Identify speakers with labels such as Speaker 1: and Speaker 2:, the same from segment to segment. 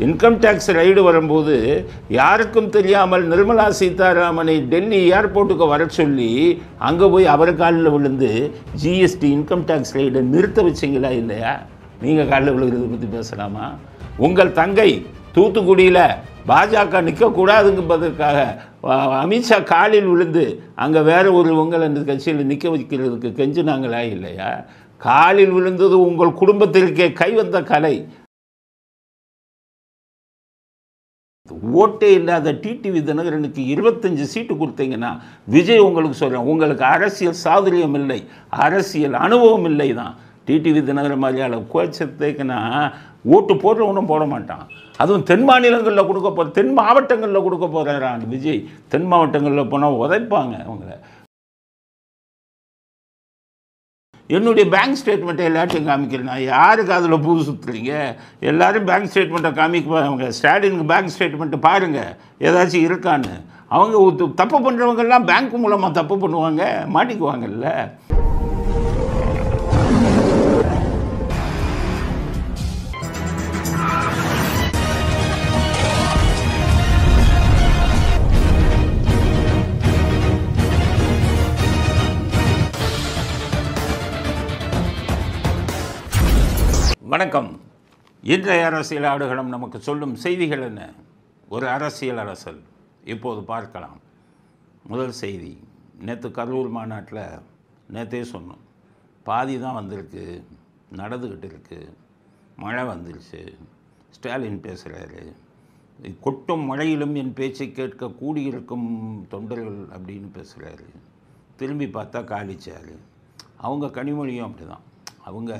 Speaker 1: Income tax raid வரும்போது யாருக்கும் தெரியாமல் நிர்மலா சீதாராமனை டெல்லி ஏர்போர்ட்டுக்கு வர சொல்லி அங்கே போய் அவர் காலில் விழுந்து ஜிஎஸ்டி இன்கம் டேக்ஸ் ரைடை நிறுத்த வச்சிங்களா இல்லையா? நீங்கள் காலில் விழுகிறத பற்றி பேசலாமா? உங்கள் தங்கை தூத்துக்குடியில் பாஜக நிற்கக்கூடாதுங்கிறதுக்காக அமித்ஷா காலில் விழுந்து அங்கே வேற ஒரு உங்கள் அந்த கட்சியில் நிற்க வைக்கிறதுக்கு கெஞ்சினாங்களா இல்லையா? காலில் விழுந்தது உங்கள் குடும்பத்திற்கே கைவந்த கலை. ஓட்டே இல்லாத டிடிவி தினகரனுக்கு 25 சீட்டு கொடுத்தீங்கன்னா விஜய் உங்களுக்கு சொல்கிறேன், உங்களுக்கு அரசியல் சாதுரியம் இல்லை, அரசியல் அனுபவம் இல்லை தான். டிடிவி தினகரன் மாதிரியால் கோச்சத்துக்குன்னா ஓட்டு போடுறவனும் போட மாட்டான். அதுவும் தென் மாநிலங்களில் கொடுக்க போகிற, தென் மாவட்டங்களில் கொடுக்க போகிறான் விஜய். தென் மாவட்டங்களில் போனால் உதைப்பாங்க அவங்கள. என்னுடைய பேங்க் ஸ்டேட்மெண்ட்டை எல்லாத்தையும் காமிக்கிறேன். நான் யாருக்கு அதில் பூ சுற்றுறீங்க? எல்லோரும் பேங்க் ஸ்டேட்மெண்ட்டை காமிக்குவாங்க. ஸ்டாலினுக்கு பேங்க் ஸ்டேட்மெண்ட்டு பாருங்கள் ஏதாச்சும் இருக்கான்னு. அவங்க தப்பு பண்ணுறவங்கெல்லாம் பேங்க் மூலமாக தப்பு பண்ணுவாங்க, மாட்டிக்குவாங்கல்ல. வணக்கம். இன்றைய அரசியல் ஆடுகளம் நமக்கு சொல்லும் செய்திகள் என்ன? ஒரு அரசியல் அரசல் இப்போது பார்க்கலாம். முதல் செய்தி, நேற்று கரூர் மாநாட்டில் நேற்றே சொன்னோம், பாதி தான் வந்திருக்கு, நடந்துக்கிட்டு இருக்குது, மழை வந்துருச்சு. ஸ்டாலின் பேசுகிறாரு, கொட்டும் மழையிலும் என் பேச்சை கேட்க கூடியிருக்கும் தொண்டர்கள் அப்படின்னு பேசுகிறாரு. திரும்பி பார்த்தா காலிச்சார். அவங்க கனிமொழியும் அப்படி தான். அவங்க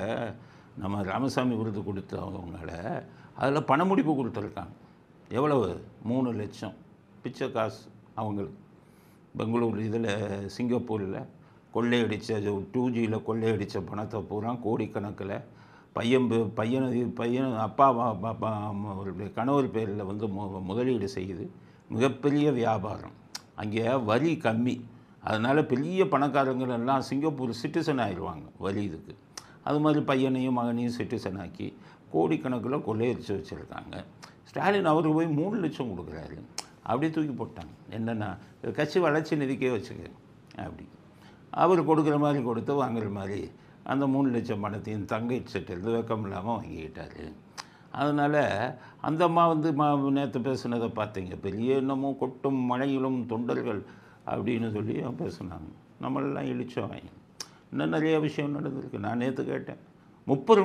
Speaker 1: நம்ம ராமசாமி விருது கொடுத்தவங்கள அதில் பணமுடிப்பு கொடுத்துருக்காங்க. எவ்வளவு? 3 லட்சம் பிச்சை காசு அவங்களுக்கு. பெங்களூர் இதில் சிங்கப்பூரில் கொள்ளையடித்த 2Gயில் கொள்ளையடித்த பணத்தை பூரா கோடிக்கணக்கில் பையன் அப்பா அவருடைய கணவர் பேரில் வந்து முதலீடு செய்யுது. மிகப்பெரிய வியாபாரம். அங்கே வரி கம்மி, அதனால் பெரிய பணக்காரங்கள் எல்லாம் சிங்கப்பூர் சிட்டிசன் ஆயிடுவாங்க வரி இதுக்கு. அது மாதிரி பையனையும் மகனையும் சிட்டிசன் ஆக்கி கோடிக்கணக்கில் கொள்ளையடிச்சு வச்சுருக்காங்க. ஸ்டாலின் அவருக்கு போய் 3 லட்சம் கொடுக்குறாரு. அப்படியே தூக்கி போட்டாங்க. என்னென்னா கட்சி வளர்ச்சி நிதிக்கே வச்சுக்க அப்படி. அவர் கொடுக்குற மாதிரி கொடுத்து வாங்குற மாதிரி அந்த 3 லட்சம் பணத்தையும் தங்கை செட்டிலிருந்து வெக்கம் இல்லாமல் வாங்கிக்கிட்டார். அதனால் அந்த அம்மா வந்து நேற்று பேசுனதை பார்த்தீங்க, பெரிய என்னமோ கொட்டும் மழையிலும் தொண்டர்கள் அப்படின்னு சொல்லி பேசுனாங்க. நம்மளெல்லாம் இழிச்சோம். இன்னும் நிறைய விஷயம் நடந்திருக்கு. நான் நேற்று கேட்டேன், 30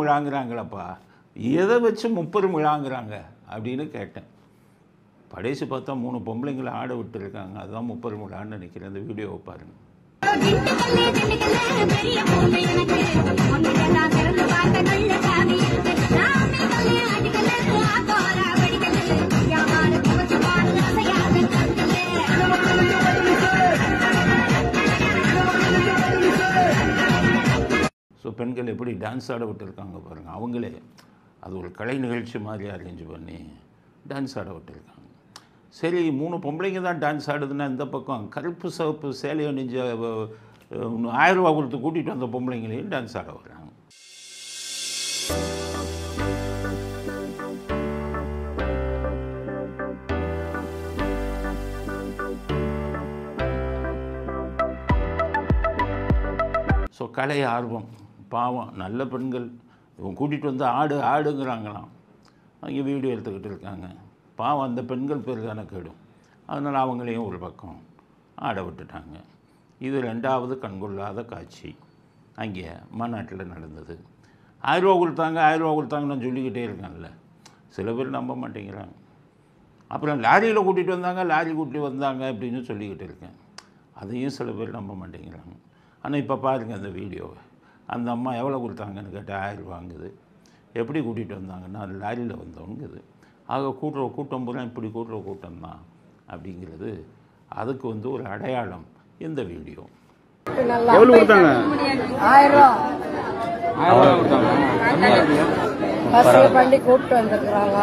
Speaker 1: விழாங்கிறாங்களப்பா, எதை வச்சு 30 விழாங்கிறாங்க அப்படின்னு கேட்டேன். கடைசி பார்த்தா 3 பொம்பளைங்களை ஆட விட்டுருக்காங்க. அதுதான் 30 விழான்னு நினைக்கிறேன். அந்த வீடியோவை பாருங்கள். ஸோ பெண்கள் எப்படி டான்ஸ் ஆட விட்டுருக்காங்க பாருங்கள். அவங்களே அது ஒரு கலை நிகழ்ச்சி மாதிரி அரேஞ்ச் பண்ணி டான்ஸ் ஆட விட்டுருக்காங்க. சரி, 3 பொம்பளைங்க தான் டான்ஸ் ஆடுதுன்னா இந்த பக்கம் கருப்பு சிவப்பு சேலை அணிஞ்ச 1000 ரூபா கொடுத்து கூட்டிகிட்டு வந்த பொம்பளைங்களையும் டான்ஸ் ஆட வர்றாங்க. ஸோ கலை ஆர்வம், பாவம் நல்ல பெண்கள் இவங்க கூட்டிகிட்டு வந்து ஆடுங்கிறாங்களாம். அங்கே வீடியோ எடுத்துக்கிட்டு இருக்காங்க. பாவம் அந்த பெண்கள் பேர் தானே கேடும். அதனால் அவங்களையும் ஒரு பக்கம் ஆட விட்டுட்டாங்க. இது 2வது கண்கொள்ளாத காட்சி அங்கே மாநாட்டில் நடந்தது. 1000 ரூபா கொடுத்தாங்கன்னு நான் சொல்லிக்கிட்டே இருக்கேன்ல, சில பேர் நம்ப மாட்டேங்கிறாங்க. அப்புறம் லாரியில் கூட்டிகிட்டு வந்தாங்க அப்படின்னு சொல்லிக்கிட்டு இருக்கேன். அதையும் சில பேர் நம்ப மாட்டேங்கிறாங்க. ஆனால் இப்போ பாருங்கள் அந்த வீடியோவை. அந்த அம்மா எவ்வளோ கொடுத்தாங்கன்னு கேட்டால் 1000 ரூபாங்குது. எப்படி கூட்டிகிட்டு வந்தாங்கன்னா அது லாரியில் வந்தவங்குது. ஆக கூட்டம் பூரா இப்படி கூட்டம் தான் அப்படிங்கிறது அதுக்கு வந்து ஒரு அடையாளம் இந்த வீடியோ.
Speaker 2: எவ்வளோ கொடுத்தாங்க? 1000 ரூபா. பஸ்ஸில் பண்ணி கூப்பிட்டு வந்துருக்குறாங்க.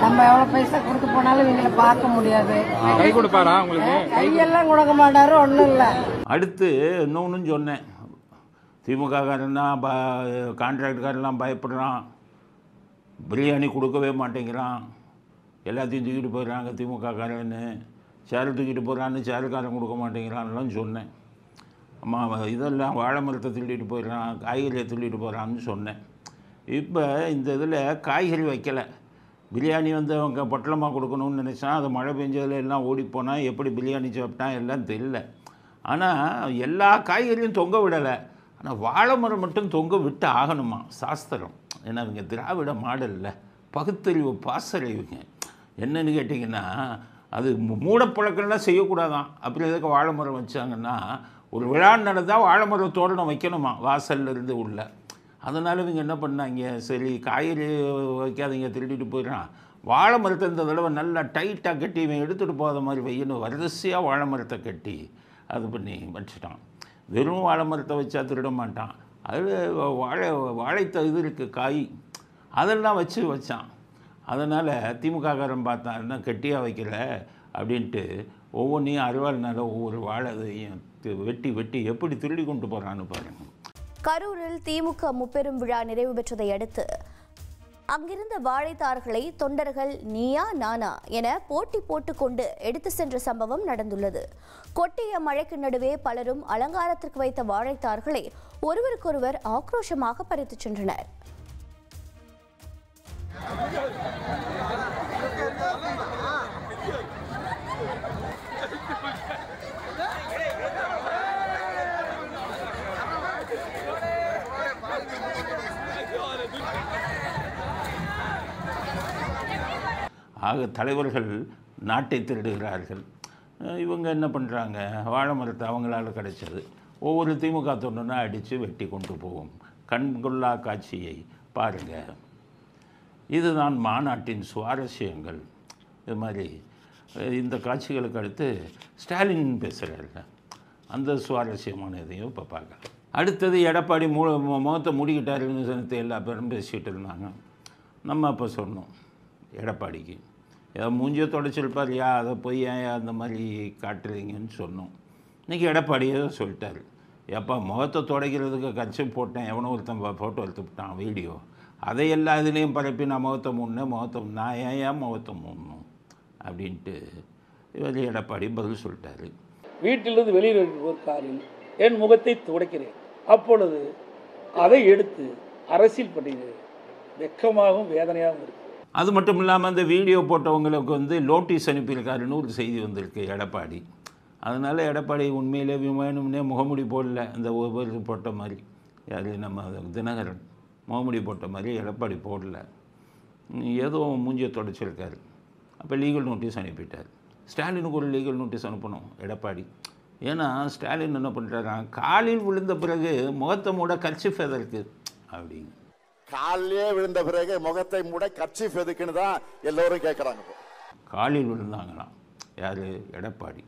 Speaker 2: நம்ம எவ்வளோ பைசா கொடுத்து போனாலும் இவங்களை பார்க்க முடியாது. கை கொடுப்பாரா உங்களுக்கு? கையெல்லாம் கொடுக்க மாட்டாரு, ஒன்றும் இல்லை.
Speaker 1: அடுத்து இன்னொன்று சொன்னேன், திமுககாரன்னா கான்ட்ராக்டுக்காரெல்லாம் பயப்படுறான். பிரியாணி கொடுக்கவே மாட்டேங்கிறான், எல்லாத்தையும் தூக்கிட்டு போயிடறாங்க திமுககாரன்னு, சேரை தூக்கிட்டு போகிறான்னு சேருக்காரன் கொடுக்க மாட்டேங்கிறான்லாம் சொன்னேன். அம்மா இதெல்லாம் வாழை மரத்தை திருடிட்டு போயிடறான், காய்கறியை திருடிட்டு போகிறான்னு சொன்னேன். இப்போ இந்த இதில் காய்கறி வைக்கலை, பிரியாணி வந்து அவங்க பொட்டலமாக கொடுக்கணும்னு நினச்சான், அது மழை பெஞ்சதில் எல்லாம் ஓடிப்போனால் எப்படி பிரியாணி சாப்பிட்டான் எல்லாம் தெரியல. ஆனால் எல்லா காய்கறியும் தொங்க விடலை, ஆனால் வாழை மரம் மட்டும் தொங்க விட்டு ஆகணுமா சாஸ்திரம். ஏன்னா இவங்க திராவிட மாடலில் பகுத்தறிவு பாசறிவுங்க. என்னன்னு கேட்டிங்கன்னா அது மூடப்பழக்கம்லாம் செய்யக்கூடாதான். அப்படி எதுக்கு வாழை மரம் வச்சாங்கன்னா ஒரு விழா நடந்தால் வாழை மரம் தோரணம் வைக்கணுமா வாசல்லேருந்து உள்ள. அதனால் இவங்க என்ன பண்ணாங்க, சரி காய்கறி வைக்காதீங்க திருடிட்டு போயிடறான், வாழை மரத்தை இந்த தடவை நல்லா டைட்டாக கட்டி இவன் எடுத்துகிட்டு போகாத மாதிரி வையணும் வரிசையாக வாழை மரத்தை கட்டி அது பண்ணி வச்சுட்டான். வெறும் வாழை மரத்தை வச்சா திருட மாட்டான், அதில் வாழைத்த இது இருக்குது காய், அதெல்லாம் வச்சான். அதனால் திமுககாரன் பார்த்தான்னா கெட்டியாக வைக்கல அப்படின்ட்டு ஒவ்வொன்றையும் அறுவாள்னால ஒவ்வொரு வாழையையும் வெட்டி வெட்டி எப்படி திருடி கொண்டு போகிறான்னு பாருங்க.
Speaker 3: கரூரில் திமுக முப்பெரும் விழா நிறைவு பெற்றதை அடுத்து அங்கிருந்த வாழைத்தார்களை தொண்டர்கள் நீயா நானா என போட்டி போட்டுக்கொண்டு எடுத்து சென்ற சம்பவம் நடந்துள்ளது. கொட்டிய மழைக்கு நடுவே பலரும் அலங்காரத்திற்கு வைத்த வாழைத்தார்களை ஒருவருக்கொருவர் ஆக்ரோஷமாக பறித்துச் சென்றனர்.
Speaker 1: ஆக தலைவர்கள் நாட்டை திருடுகிறார்கள். இவங்க என்ன பண்ணுறாங்க, வாழை மரத்தை அவங்களால கிடைச்சது ஒவ்வொரு திமுக தொண்டனா அடித்து வெட்டி கொண்டு போகும் கண்கொள்ளா காட்சியை பாருங்கள். இதுதான் மாநாட்டின் சுவாரஸ்யங்கள். இது மாதிரி இந்த காட்சிகளுக்கு அடுத்து ஸ்டாலின் பேசுகிறாருங்க, அந்த சுவாரஸ்யமான இதையும் இப்போ பார்க்கலாம். அடுத்தது எடப்பாடி முகத்தை மூடிக்கிட்டாருன்னு எல்லா பேரும் பேசிகிட்டு இருந்தாங்க. நம்ம அப்போ சொன்னோம் எடப்பாடிக்கு ஏதோ மூஞ்சியை தொடச்சிருப்பார், அதை போய் ஏன் அந்த மாதிரி காட்டுறீங்கன்னு சொன்னோம். இன்றைக்கி எடப்பாடியே சொல்லிட்டார், எப்போ முகத்தை துடைக்கிறதுக்கு கட்சி போட்டேன், எவனோ ஒருத்தன் ஃபோட்டோ எடுத்துக்கிட்டான் வீடியோ, அதை எல்லா இதுலேயும் பரப்பி நான் முகத்தை நான் ஏன் முகத்தை மூடணும் அப்படின்ட்டு இவர் எடப்பாடி பதில் சொல்லிட்டார்.
Speaker 4: வீட்டிலிருந்து வெளியில் ஒரு காரில் என் முகத்தை துடைக்கிறேன், அப்பொழுது அதை எடுத்து அரசியல் பண்ணுகிறேன், வெக்கமாகவும் வேதனையாகவும் இருக்கு.
Speaker 1: அது மட்டும் இல்லாமல் அந்த வீடியோ போட்டவங்களுக்கு வந்து நோட்டீஸ் அனுப்பியிருக்காருன்னு ஒரு செய்தி வந்திருக்கு எடப்பாடி. அதனால் எடப்பாடி உண்மையிலே வேணும்னே முகமுடி போடல, அந்த ஒவ்வொரு போட்ட மாதிரி யார் நம்ம தினகரன் முகமுடி போட்ட மாதிரி எடப்பாடி போடல, ஏதோ மூஞ்சியை தொடச்சிருக்காரு. அப்போ லீகல் நோட்டீஸ் அனுப்பிட்டார். ஸ்டாலினுக்கு ஒரு லீகல் நோட்டீஸ் அனுப்பணும் எடப்பாடி. ஏன்னா ஸ்டாலின் என்ன பண்ணுறாராம், காலில் விழுந்த பிறகு முகத்தை மூட கர்ச்சிஃப் எதற்கு அப்படின்னு.
Speaker 5: காலிலே விழுந்த பிறகு முகத்தை மூட கர்ச்சிஃப் எதுக்குன்னு தான் எல்லோரும் கேட்குறாங்க.
Speaker 1: காலில் விழுந்தாங்களாம் யார், எடப்பாடி.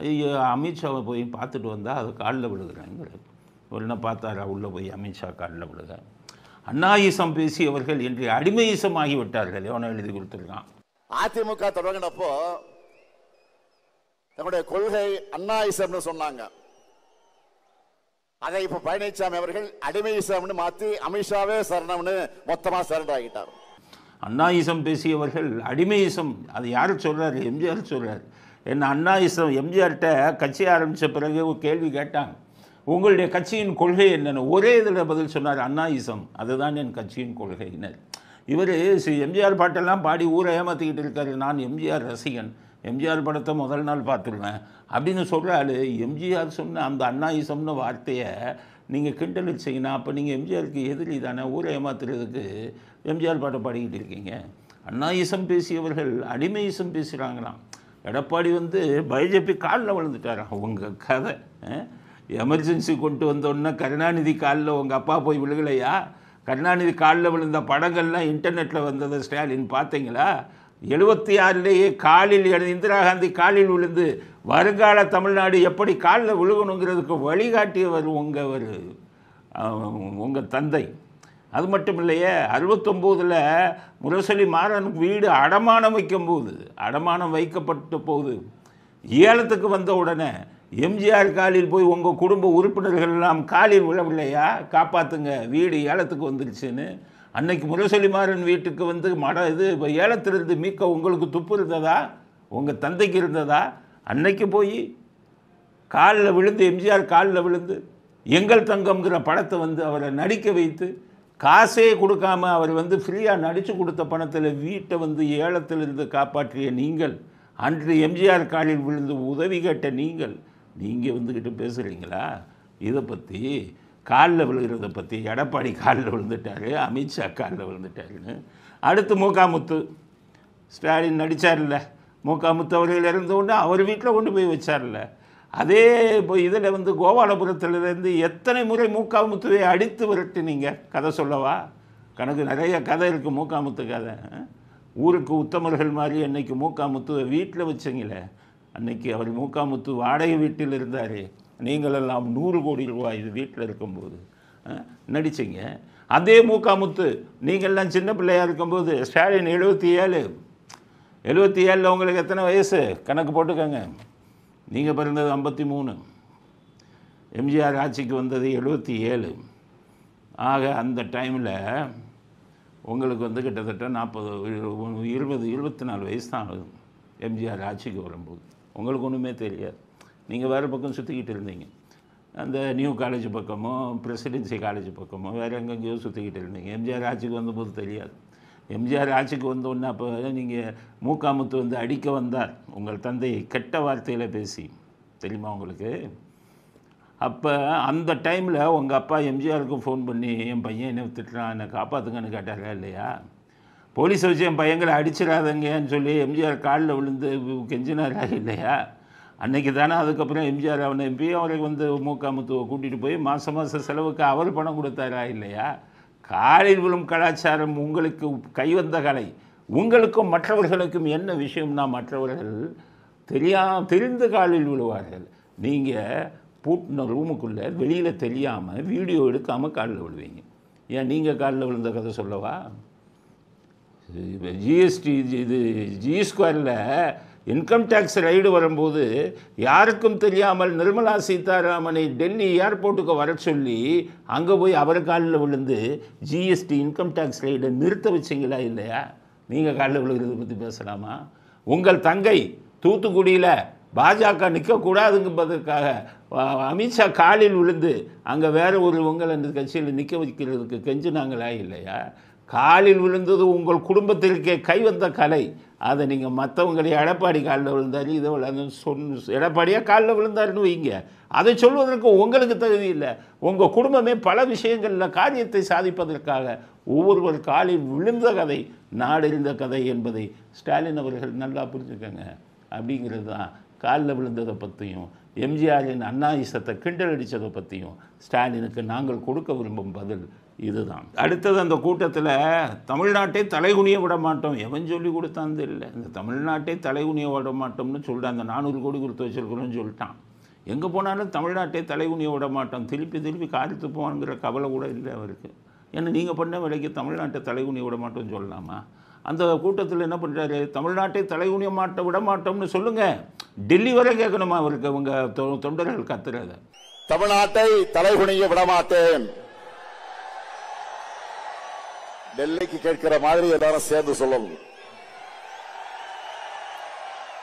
Speaker 1: ஐயோ அமித்ஷாவை போய் பார்த்துட்டு வந்தால் அது காலில் விழுகிறாங்க. ஒரு என்ன பார்த்தாரா உள்ளே போய் அமித்ஷா காலில் விழுக. அண்ணாயிசம் பேசியவர்கள் என்று அடிமையிசம் ஆகிவிட்டார்கள், எவனோ எழுதி கொடுத்துருக்கான்.
Speaker 5: அதிமுக தொடங்கினப்போ தன்னுடைய கொள்கை அண்ணாயிசம்னு சொன்னாங்க. அதை இப்ப பழனிசாமி அவர்கள் அடிமையிசம்னு மாற்றி அமித்ஷாவே சரணம்னு மொத்தமாக சரண்டர் ஆகிட்டார்.
Speaker 1: அண்ணாயிசம் பேசியவர்கள் அடிமையிசம், அது யார் சொல்கிறார், எம்ஜிஆர் சொல்கிறார். என்ன அண்ணாயிசம் எம்ஜிஆர்கிட்ட கட்சி ஆரம்பித்த பிறகு ஒரு கேள்வி கேட்டாங்க, உங்களுடைய கட்சியின் கொள்கை என்னென்னு. ஒரே இதில் பதில் சொன்னார், அண்ணாயிசம் அதுதான் என் கட்சியின் கொள்கையினர். இவர் எம்ஜிஆர் பாட்டெல்லாம் பாடி ஊரை ஏமாற்றிக்கிட்டு இருக்காரு, நான் எம்ஜிஆர் ரசிகன், எம்ஜிஆர் படத்தை முதல் நாள் பார்த்துருவேன் அப்படின்னு சொல்கிறாள். எம்ஜிஆர் சொன்ன அந்த அண்ணாயிசம்னு வார்த்தையை நீங்கள் கிண்டல் செய்யணும், அப்போ நீங்கள் எம்ஜிஆருக்கு எதிரி தானே, ஊரை ஏமாத்துறதுக்கு எம்ஜிஆர் பாட்டை பாடிக்கிட்டு இருக்கீங்க. அண்ணாயிசம் பேசியவர்கள் அடிமையிசம் பேசுகிறாங்களாம். எடப்பாடி வந்து பிஜேபி காலில் விழுந்துட்டாராம். உங்கள் கதை எமர்ஜென்சி கொண்டு வந்தோன்னா கருணாநிதி காலில் உங்கள் அப்பா போய் விழுகலையா? கருணாநிதி காலில் விழுந்த படங்கள்லாம் இன்டர்நெட்டில் வந்ததை ஸ்டாலின் பார்த்தீங்களா? 76லேயே காலில் இந்திரா காந்தி காலில் விழுந்து வருங்கால தமிழ்நாடு எப்படி காலில் விழுகணுங்கிறதுக்கு வழிகாட்டியவர் உங்கள் தந்தை. அது மட்டும் இல்லையே, 69ல் முரசொலி மாறன் வீடு அடமானம் வைக்கும்போது, அடமானம் வைக்கப்பட்ட போது ஏலத்துக்கு வந்த உடனே எம்ஜிஆர் காலில் போய் உங்கள் குடும்ப உறுப்பினர்கள் எல்லாம் காலில் விழவில்லையா, காப்பாற்றுங்க வீடு ஏலத்துக்கு வந்துருச்சுன்னு. அன்னைக்கு முரசொலிமாறன் வீட்டுக்கு வந்து ஏலத்திலிருந்து மீட்க உங்களுக்கு துப்பு இருந்ததா? உங்கள் தந்தைக்கு இருந்ததா? அன்னைக்கு போய் காலில் விழுந்து, எம்ஜிஆர் காலில் விழுந்து எங்கள் தங்கம்ங்கிற படத்தை வந்து அவரை நடிக்க வைத்து காசே கொடுக்காம அவர் வந்து ஃப்ரீயாக நடித்து கொடுத்த பணத்தில் வீட்டை வந்து ஏலத்திலிருந்து காப்பாற்றிய நீங்கள், அன்று எம்ஜிஆர் காலில் விழுந்து உதவி கேட்ட நீங்கள் வந்துக்கிட்டு பேசுகிறீங்களா? இதை பற்றி காலில் விழுகிறத பற்றி எடப்பாடி காலில் விழுந்துட்டார், அமித்ஷா காலில் விழுந்துட்டாருன்னு. அடுத்து முத்து ஸ்டாலின் நடித்தார்ல, முத்து அவர்கள் இறந்தோன்னு அவர் வீட்டில் கொண்டு போய் வச்சார்ல. அதே இப்போ இதில் வந்து கோபாலபுரத்துலேருந்து எத்தனை முறை முத்துவை அடித்து விரட்டுனீங்க? கதை சொல்லவா? கணக்கு நிறைய கதை இருக்குது முத்து கதை. ஊருக்கு உத்தமர்கள் மாதிரி அன்னைக்கு முத்துவை வீட்டில் வச்சிங்களே. அன்னைக்கு அவர் முத்து வாடகை வீட்டில் இருந்தார். நீங்களெல்லாம் 100 கோடி ரூபாய் இது வீட்டில் இருக்கும்போது நடிச்சிங்க. அதே முத்து நீங்கள்லாம் சின்ன பிள்ளையாக இருக்கும்போது ஸ்டாலின் 77 உங்களுக்கு எத்தனை வயசு கணக்கு போட்டுக்கோங்க. நீங்கள் பிறந்தது 53, எம்ஜிஆர் ஆட்சிக்கு வந்தது 77. ஆக அந்த டைமில் உங்களுக்கு வந்து கிட்டத்தட்ட 24 வயசு தான் ஆகுது. எம்ஜிஆர் ஆட்சிக்கு வரும்போது உங்களுக்கு ஒன்றுமே தெரியாது. நீங்கள் வேறு பக்கம் சுற்றிக்கிட்டு இருந்தீங்க. அந்த நியூ காலேஜ் பக்கமோ பிரசிடென்சி காலேஜ் பக்கமோ வேறு எங்கெங்கேயோ சுற்றிக்கிட்டு இருந்தீங்க. எம்ஜிஆர் ஆட்சிக்கு வந்தபோது தெரியாது. எம்ஜிஆர் ஆட்சிக்கு வந்தோடனே அப்போ நீங்கள் முத்து வந்து அடிக்க வந்தார் உங்கள் தந்தையை கெட்ட வார்த்தையில் பேசி, தெரியுமா உங்களுக்கு? அப்போ அந்த டைமில் உங்கள் அப்பா எம்ஜிஆருக்கு ஃபோன் பண்ணி என் பையன் என்ன திட்டுறான், என்னை காப்பாற்றுங்கன்னு கேட்டாரா இல்லையா? போலீஸை வச்சு என் பையங்களை அடிச்சிடாதங்கன்னு சொல்லி எம்ஜிஆர் காலில் விழுந்து கெஞ்சினாரா இல்லையா? அன்றைக்கி தானே அதுக்கப்புறம் எம்ஜிஆர் அவனை எம்பி அவருக்கு வந்து முத்துவை கூட்டிகிட்டு போய் மாதம் செலவுக்கு அவர் பணம் கொடுத்தாரா இல்லையா? காலில் விழும் கலாச்சாரம் உங்களுக்கு கைவந்த கலை. உங்களுக்கும் மற்றவர்களுக்கும் என்ன விஷயம்னா, மற்றவர்கள் தெரிந்து காலில் விழுவார்கள். நீங்கள் பூட்டின ரூமுக்குள்ளே வெளியில் தெரியாமல் வீடியோ எடுக்காமல் காலில் விழுவீங்க. ஏன் நீங்கள் காலில் விழுந்த கதை சொல்லவா? GST G2 income tax raid வரும்போது யாருக்கும் தெரியாமல் நிர்மலா சீதாராமனை டெல்லி ஏர்போர்ட்டுக்கு வர சொல்லி அங்கே போய் அவர் காலில் விழுந்து ஜிஎஸ்டி இன்கம் டேக்ஸ் ரைடை நிறுத்த வச்சிங்களா இல்லையா? நீங்கள் காலில் விழுகிறத பற்றி பேசலாமா? உங்கள் தங்கை தூத்துக்குடியில் பாஜக நிற்கக்கூடாதுங்கிறதுக்காக அமித்ஷா காலில் விழுந்து அங்கே வேறு உங்கள் அந்த கட்சியில் நிற்க வைக்கிறதுக்கு கெஞ்சினாங்களா இல்லையா? காலில் விழுந்தது உங்கள் குடும்பத்திற்கே கைவந்த கலை. அதை நீங்கள் மற்றவங்களை எடப்பாடி காலில் விழுந்தார், இதை எடப்பாடியாக காலில் விழுந்தாருன்னு வைங்க. அதை சொல்வதற்கு உங்களுக்கு தகுதி இல்லை. உங்கள் குடும்பமே பல விஷயங்களில் காரியத்தை சாதிப்பதற்காக ஒவ்வொருவர் காலில் விழுந்த கதை நாடறிந்த கதை என்பதை ஸ்டாலின் அவர்கள் நல்லா புரிஞ்சுக்கங்க. அப்படிங்கிறது தான் காலில் விழுந்ததை பற்றியும் எம்ஜிஆரின் அண்ணாயிசத்தை கிண்டல் அடித்ததை பற்றியும் ஸ்டாலினுக்கு நாங்கள் கொடுக்க விரும்பும் பதில் இதுதான். அடுத்தது அந்த கூட்டத்தில் தமிழ்நாட்டை தலைகுனிய விட மாட்டோம் எவன் சொல்லி கொடுத்தாந்து இல்லை. இந்த தமிழ்நாட்டை தலைகுனிய விட மாட்டோம்னு சொல்லிட்டு அந்த 400 கோடி கொடுத்து வச்சிருக்கிறோன்னு சொல்லிட்டான். எங்கே போனாலும் தமிழ்நாட்டை தலைகுனிய விட மாட்டோம், திருப்பி காரித்து போவாங்கிற கவலை கூட இல்லை அவருக்கு. ஏன்னா நீங்கள் பண்ண வேலைக்கு தமிழ்நாட்டை தலைகுனிய விட மாட்டோம்னு சொல்லலாமா? அந்த கூட்டத்தில் என்ன பண்ணுறாரு, தமிழ்நாட்டை தலைகுனிய விட மாட்டோம்னு சொல்லுங்கள். டெல்லி வரை கேட்கணுமா அவருக்கு உங்கள் தொண்டர்கள் கத்துறத?
Speaker 5: தமிழ்நாட்டை தலைகுனிய விடமாட்டேன். டெல்லிக்கு கேட்கிற மாதிரி எல்லாரும் சேர்ந்து சொல்லணும்.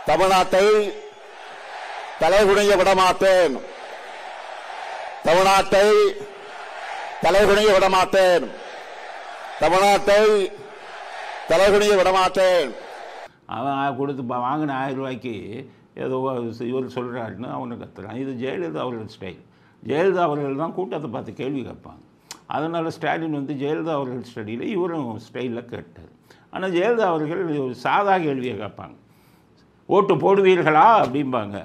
Speaker 5: தமிழ்நாட்டை தலைகுனிய விடமாட்டேன். தமிழ்நாட்டை தலைகுனிய விடமாட்டேன். தமிழ்நாட்டை தலைகுனிய விடமாட்டேன்.
Speaker 1: அவன் கொடுத்து வாங்கின 1000 ரூபாய்க்கு ஏதோ இவர் சொல்கிறாருன்னு அவனை கத்துறான். இது ஜெயலலிதா அவர்கள் ஸ்டைல். ஜெயலலிதா அவர்கள் தான் கூட்டத்தை பார்த்து கேள்வி கேட்பாங்க. அதனால் ஸ்டாலின் வந்து ஜெயலலிதா அவர்கள் ஸ்டைலில் இவரும் ஸ்டைலில் கேட்டார். ஆனால் ஜெயலலிதா அவர்கள் சாதா கேள்வியை கேட்பாங்க. ஓட்டு போடுவீர்களா அப்படிம்பாங்க,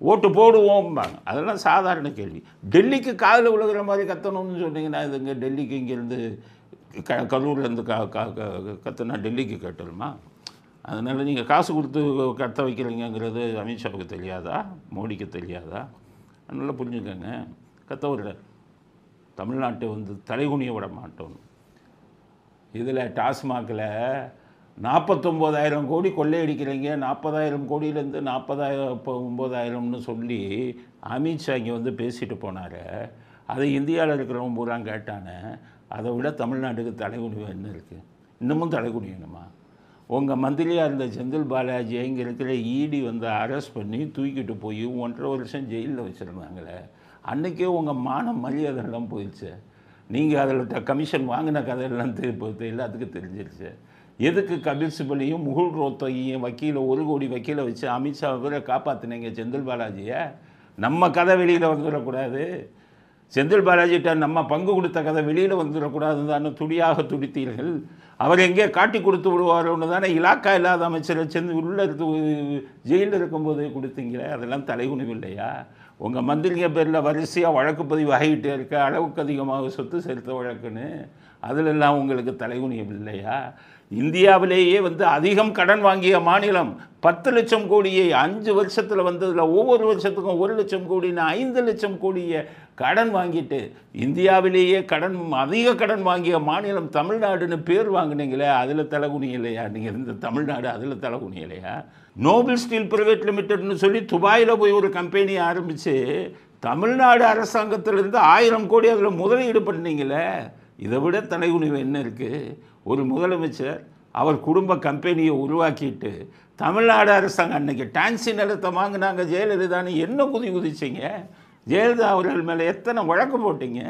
Speaker 1: ஓட்டு போடுவோம்பாங்க. அதெல்லாம் சாதாரண கேள்வி. டெல்லிக்கு காதில் விழுகிற மாதிரி கத்தணும்னு சொன்னீங்கன்னா இதுங்க டெல்லிக்கு இங்கேருந்து கரூர்லேருந்து கத்துனா டெல்லிக்கு கேட்டுருமா? அதனால் நீங்கள் காசு கொடுத்து கத்த வைக்கிறீங்கிறது அமித்ஷாவுக்கு தெரியாதா, மோடிக்கு தெரியாதா? அதனால் புரிஞ்சுக்கோங்க. கத்த விடுற தமிழ்நாட்டை வந்து தலைகுனிய விட மாட்டோம். இதில் டாஸ்மாகில் 49,000 கோடி கொள்ளையடிக்கிறீங்க, 40,000 கோடியிலேருந்து 49,000ன்னு சொல்லி அமித்ஷா இங்கே வந்து பேசிட்டு போனார். அதை இந்தியாவில் இருக்கிறவங்க பூரா கேட்டானே. அதை விட தமிழ்நாட்டுக்கு தலைகுனிவு என்ன இருக்குது? இன்னமும் தலைகுனியணுமா? உங்கள் மந்திரியாக இருந்த செந்தில் பாலாஜி இங்கே இருக்கிற இடி வந்து அரெஸ்ட் பண்ணி தூக்கிட்டு போய் 1.5 வருஷம் ஜெயிலில் வச்சுருந்தாங்களே, அன்றைக்கே உங்கள் மான மரியாதைலாம் போயிடுச்சு. நீங்கள் அதில் கமிஷன் வாங்கின கதையெல்லாம் எல்லாத்துக்கும் தெரிஞ்சிருச்சு. எதுக்கு கபில் சிபலையும் முகுல் ரோத்தையும் வக்கீலை 1 கோடி வக்கீலை வச்சு அமித்ஷா வரை காப்பாற்றினீங்க செந்தில் பாலாஜியை? நம்ம கதை வெளியில் வந்துடக்கூடாது, செந்தில் பாலாஜிட்ட நம்ம பங்கு கொடுத்த கதை வெளியில் வந்துடக்கூடாதுன்னு தானே துடியாக துடித்தீர்கள். அவர் எங்கே காட்டி கொடுத்து விடுவாரோன்னு தானே இலாக்கா இல்லாத அமைச்சரை உள்ளே ஜெயிலில் இருக்கும்போதே கொடுத்தீங்களே. அதெல்லாம் தலைகுனிவு இல்லையா? உங்கள் மந்திரிங்க பேரில் வரிசையாக வழக்கு பதிவு ஆகிட்டே இருக்க, அளவுக்கு அதிகமாக சொத்து செலுத்த வழக்குன்னு, அதிலெல்லாம் உங்களுக்கு தலைகுனிவு இல்லையா? இந்தியாவிலேயே வந்து அதிகம் கடன் வாங்கிய மாநிலம் 10 லட்சம் கோடியை 5 வருஷத்தில் வந்ததில் ஒவ்வொரு வருஷத்துக்கும் 1 லட்சம் கோடின்னு 5 லட்சம் கோடியை கடன் வாங்கிட்டு இந்தியாவிலேயே அதிக கடன் வாங்கிய மாநிலம் தமிழ்நாடுன்னு பேர் வாங்கினீங்களே, அதில் தலைகுனி இல்லையா? நீங்கள் இருந்த தமிழ்நாடு அதில் தலைகுனி இல்லையா? நோபல் ஸ்டீல் பிரைவேட் லிமிடெட்னு சொல்லி துபாயில் போய் ஒரு கம்பெனி ஆரம்பித்து தமிழ்நாடு அரசாங்கத்திலிருந்து 1000 கோடி அதில் முதலீடு பண்ணீங்களே, இதை விட தலைகுனிவு என்ன இருக்குது? ஒரு முதலமைச்சர் அவர் குடும்ப கம்பெனியை உருவாக்கிட்டு தமிழ்நாடு அரசாங்கம் அன்றைக்கி டான்சி நிலத்தை வாங்கினாங்க ஜெயலலிதான்னு என்ன குதிச்சிங்க? ஜெயலலிதா அவர்கள் மேலே எத்தனை வழக்கு போட்டிங்க?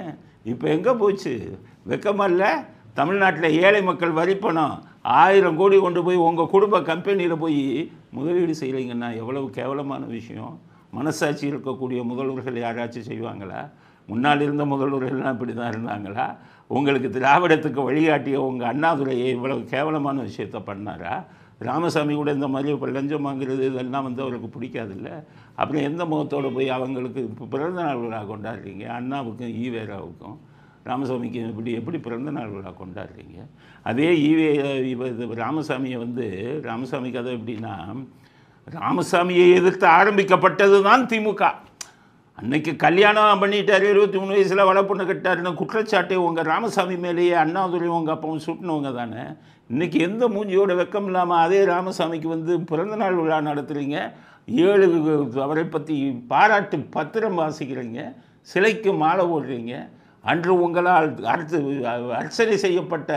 Speaker 1: இப்போ எங்கே போச்சு? வெக்கமல்ல? தமிழ்நாட்டில் ஏழை மக்கள் வரிப்பணம் 1000 கோடி கொண்டு போய் உங்கள் குடும்ப கம்பெனியில் போய் முதலீடு செய்யலைங்கன்னா எவ்வளவு கேவலமான விஷயம். மனசாட்சி இருக்கக்கூடிய முதல்வர்கள் யாராச்சும் செய்வாங்களா? முன்னால் இருந்த முதல்வர்கள்லாம் இப்படி தான் இருந்தாங்களா? உங்களுக்கு திராவிடத்துக்கு வழிகாட்டிய உங்கள் அண்ணாதுரையை இவ்வளவு கேவலமான விஷயத்தை பண்ணாரா? ராமசாமி கூட இந்த மாதிரி இப்போ லஞ்சம் வாங்குறது இதெல்லாம் வந்து அவருக்கு பிடிக்காதில்ல. அப்புறம் எந்த முகத்தோடு போய் அவங்களுக்கு இப்போ பிறந்தநாள் விழா கொண்டாடுறீங்க? அண்ணாவுக்கும் ஈவேராவுக்கும் ராமசாமிக்கு எப்படி பிறந்தநாள் விழா கொண்டாடுறீங்க? அதே ராமசாமியை வந்து ராமசாமி கதை எப்படின்னா, ராமசாமியை எதிர்த்து ஆரம்பிக்கப்பட்டது தான் திமுக. அன்னைக்கு கல்யாணம் பண்ணிட்டார், 23 வயசில் வளப்பொண்ணு கட்டாருன்னு குற்றச்சாட்டை உங்கள் ராமசாமி மேலேயே அண்ணாதுரை உங்கள் அப்பாவும் சுட்டினவங்க தானே. இன்றைக்கி எந்த மூஞ்சியோட வெக்கம் இல்லாமல் அதே ராமசாமிக்கு வந்து பிறந்தநாள் விழா நடத்துகிறீங்க, 7 அவரை பற்றி பாராட்டு பத்திரம் வாசிக்கிறீங்க, சிலைக்கு மாலை ஓடுறீங்க. அன்று உங்களால் அர்ச்சனை செய்யப்பட்ட